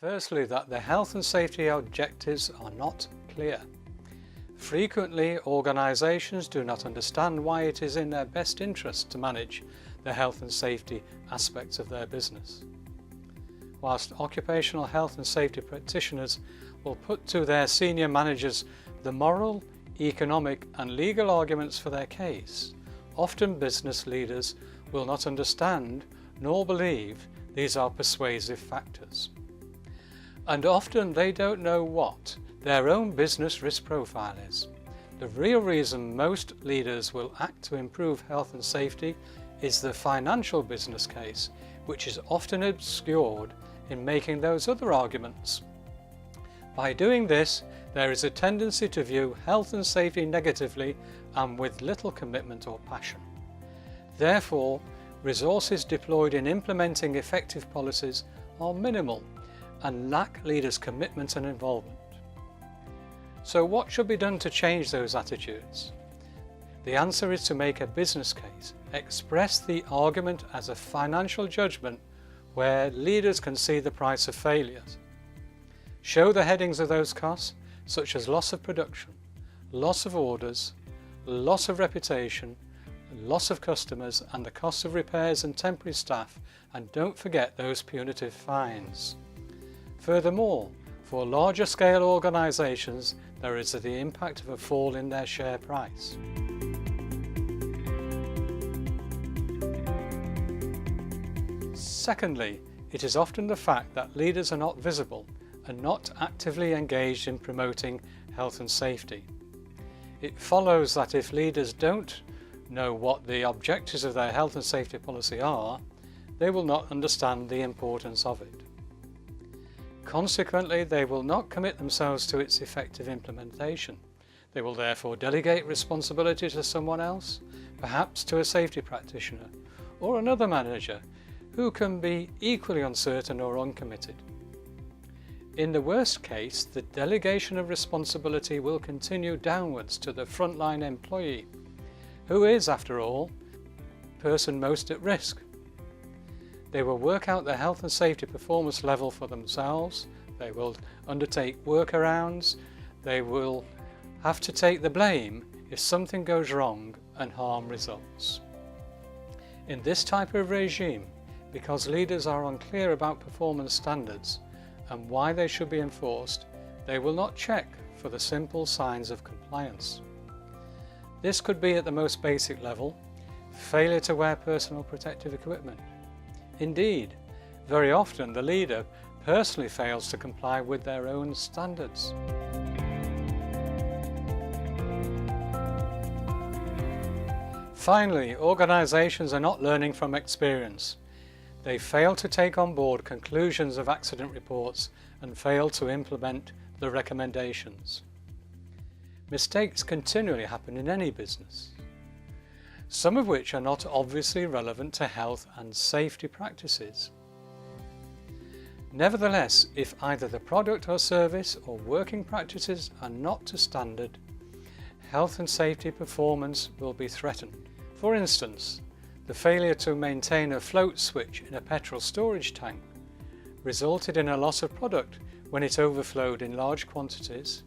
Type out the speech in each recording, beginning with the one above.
Firstly, that the health and safety objectives are not clear. Frequently, organisations do not understand why it is in their best interest to manage the health and safety aspects of their business. Whilst occupational health and safety practitioners will put to their senior managers the moral, economic and legal arguments for their case, often business leaders will not understand nor believe these are persuasive factors. And often they don't know what their own business risk profile is. The real reason most leaders will act to improve health and safety is the financial business case, which is often obscured in making those other arguments. By doing this, there is a tendency to view health and safety negatively and with little commitment or passion. Therefore, resources deployed in implementing effective policies are minimal and lack leaders' commitment and involvement. So what should be done to change those attitudes? The answer is to make a business case, express the argument as a financial judgment where leaders can see the price of failures. Show the headings of those costs, such as loss of production, loss of orders, loss of reputation, loss of customers and the cost of repairs and temporary staff, and don't forget those punitive fines. Furthermore, for larger scale organisations, there is the impact of a fall in their share price. Secondly, it is often the fact that leaders are not visible and not actively engaged in promoting health and safety. It follows that if leaders don't know what the objectives of their health and safety policy are, they will not understand the importance of it. Consequently, they will not commit themselves to its effective implementation. They will therefore delegate responsibility to someone else, perhaps to a safety practitioner or another manager who can be equally uncertain or uncommitted. In the worst case, the delegation of responsibility will continue downwards to the frontline employee, who is, after all, the person most at risk. They will work out the health and safety performance level for themselves, they will undertake workarounds, they will have to take the blame if something goes wrong and harm results. In this type of regime, because leaders are unclear about performance standards and why they should be enforced, they will not check for the simple signs of compliance. This could be at the most basic level, failure to wear personal protective equipment. Indeed, very often the leader personally fails to comply with their own standards. Finally, organisations are not learning from experience. They fail to take on board conclusions of accident reports and fail to implement the recommendations. Mistakes continually happen in any business, some of which are not obviously relevant to health and safety practices. Nevertheless, if either the product or service or working practices are not to standard, health and safety performance will be threatened. For instance, the failure to maintain a float switch in a petrol storage tank resulted in a loss of product when it overflowed in large quantities,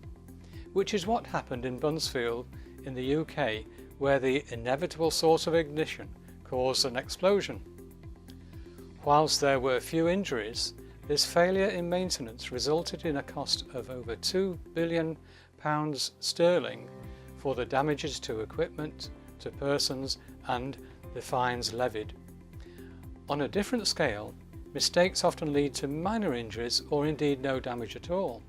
which is what happened in Buncefield in the UK, where the inevitable source of ignition caused an explosion. Whilst there were few injuries, this failure in maintenance resulted in a cost of over £2 billion sterling for the damages to equipment, to persons and the fines levied. On a different scale, mistakes often lead to minor injuries or indeed no damage at all.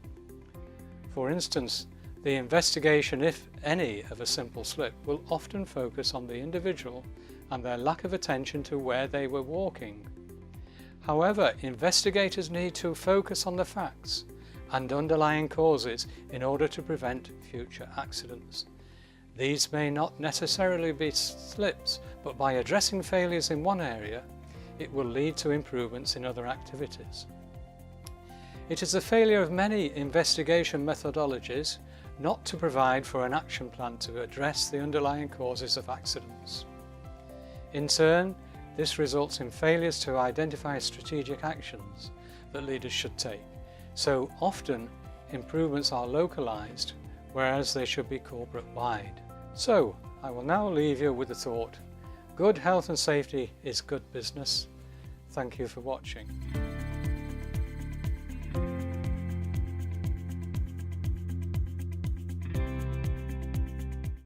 For instance, the investigation, if any, of a simple slip will often focus on the individual and their lack of attention to where they were walking. However, investigators need to focus on the facts and underlying causes in order to prevent future accidents. These may not necessarily be slips, but by addressing failures in one area, it will lead to improvements in other activities. It is the failure of many investigation methodologies not to provide for an action plan to address the underlying causes of accidents. In turn, this results in failures to identify strategic actions that leaders should take, So often improvements are localised, whereas they should be corporate-wide. So I will now leave you with the thought, good health and safety is good business. Thank you for watching.